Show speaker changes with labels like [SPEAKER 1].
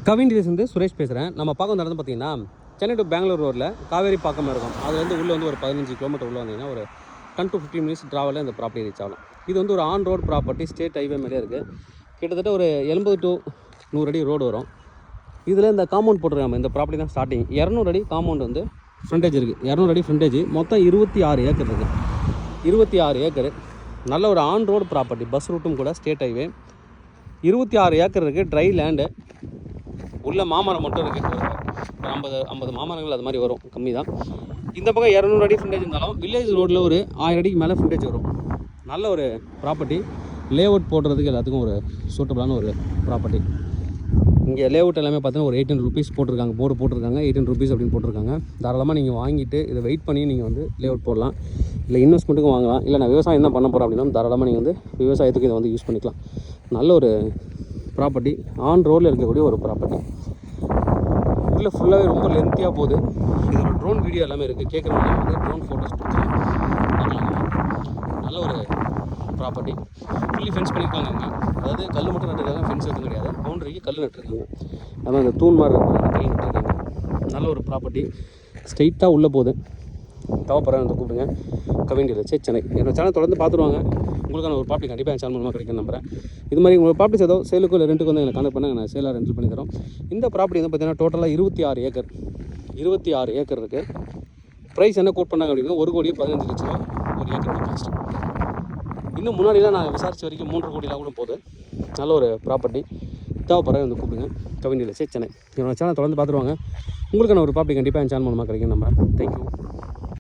[SPEAKER 1] Kavin deals வந்து சுரேஷ் பேசுகிறேன். நம்ம பார்க்க நடந்து பார்த்தீங்கன்னா சென்னை டு பெங்களூர் ரோட்டில் காவேரி பாக்கம் இருக்கும். அதுலேருந்து உள்ளே வந்து ஒரு 15 கிலோமீட்டர் உள்ளே வந்தீங்கன்னா ஒரு 10 to 15 மினிட்ஸ் ட்ராவலில் இந்த ப்ராப்பர்ட்டி ரீச் ஆகலாம். இது வந்து ஒரு on road property, state highway மேலே இருக்குது. கிட்டத்தட்ட ஒரு 80 to 100 அடி ரோடு வரும். இதில் இந்த காம்பவுண்ட் போட்டிருக்காங்க. இந்த ப்ராப்பர்ட்டி தான் ஸ்டார்டிங் 200 அடி காம்பவுண்ட் வந்து ஃப்ரண்டேஜ் இருக்குது. 200 அடி ஃப்ரண்டேஜ், மொத்தம் 26 ஏக்கர் இருக்குது. 26 ஏக்கர் நல்ல ஒரு ஆன் ரோடு ப்ராப்பர்ட்டி, பஸ் ரூட்டும் கூட, ஸ்டேட் ஹைவே. 26 ஏக்கர் இருக்குது. ட்ரை லேண்டு, உள்ள மாமரம் மட்டும் இருக்குது. ஒரு 50 மாமரங்கள் அது மாதிரி வரும், கம்மி தான். இந்த பக்கம் 200 அடி ஃப்ரண்டேஜ் இருந்தாலும் வில்லேஜ் ரோட்டில் ஒரு 1000 அடிக்கு மேலே ஃப்ரண்டேஜ் வரும். நல்ல ஒரு ப்ராப்பர்ட்டி. லேஅவுட் போடுறதுக்கு எல்லாத்துக்கும் ஒரு சூட்டபிளான ஒரு ப்ராப்பர்ட்டி. இங்கே லேஅவுட் எல்லாமே பார்த்தீங்கன்னா ஒரு 18 rupees போட்டிருக்காங்க, போர்டு போட்டிருக்காங்க. 18 rupees அப்படின்னு போட்டிருக்காங்க. தாராளமாக நீங்கள் வாங்கிட்டு இதை வெயிட் பண்ணி நீங்கள் வந்து லேஅவுட் போடலாம். இல்லை இன்வெஸ்ட்மெண்ட்டுக்கும் வாங்கலாம். இல்லை நான் விவசாயம் தான் பண்ண போகிறேன் அப்படின்னா தாராளமாக நீங்கள் வந்து விவசாயத்துக்கு இதை வந்து யூஸ் பண்ணிக்கலாம். நல்ல ஒரு ப்ராப்பர்ட்டி, ஆன் ரோடில் இருக்கக்கூடிய ஒரு ப்ராப்பர்ட்டி. உள்ள ஃபுல்லாகவே ரொம்ப லென்த்தியாக போகுது. இதோட ட்ரோன் வீடியோ எல்லாமே இருக்குது. கேட்குறவங்க வந்து ட்ரோன் ஃபோட்டோஸ் கொடுத்துருக்கேன். நல்ல ஒரு ப்ராப்பர்ட்டி. ஃபுல்லி ஃபென்ஸ் பண்ணியிருக்காங்க. அவங்க அதாவது கல் மட்டும் நட்டுருக்காங்க, ஃபென்ஸ் எதுவும் கிடையாது. பவுண்டரிக்கு கல் நட்டுருக்காங்க. அதான் அந்த தூண் மாதிரி இருக்கிற கல் நட்டுருக்காங்க. நல்ல ஒரு ப்ராப்பர்ட்டி. ஸ்ட்ரைட்டாக உள்ளே போகுது. தேவைப்படுறேன் வந்து கூப்பிடுங்க. கவின் டீல்ஸ், சென்னை. என்னோட சேனல் தொடர்ந்து பார்த்துருவாங்க. உங்களுக்கான ஒரு ப்ராப்பர்ட்டி கண்டிப்பாக என் சேனல் மூலமாக கிடைக்கும் நம்புறேன். இது மாதிரி உங்களுக்கு ப்ராப்பர்ட்டிஸ் ஏதோ சேலுக்கு இல்லை ரெண்டுக்கு வந்து எனக்கு கான்டெக்ட் பண்ண நான் சேலாக ரெண்டில் பண்ணி தரோம். இந்த ப்ராப்பர்ட்டி வந்து பார்த்தீங்கன்னா டோட்டலாக 26 ஏக்கர். 26 ஏக்கர் இருக்குது. ப்ரைஸ் என்ன கோட் பண்ணாங்க அப்படின்னா 1,15,00,000 ஒரு ஏக்கரோட காஸ்ட். இன்னும் முன்னாடிலாம் நான் விசாரிச்ச வரைக்கும் 3 கோடிலாம் கூட போகுது. நல்ல ஒரு ப்ராப்பர்ட்டி. தேவைப்படுற வந்து கூப்பிடுங்க. கவின் டீல்ஸ், சென்னை. என்னோட சேனல் தொடர்ந்து பார்த்துருவாங்க. உங்களுக்கான ஒரு ப்ராப்பர்ட்டி கண்டிப்பாக என் சேனல் மூலமாக கிடைக்கும் நம்புறேன். தேங்க்யூ.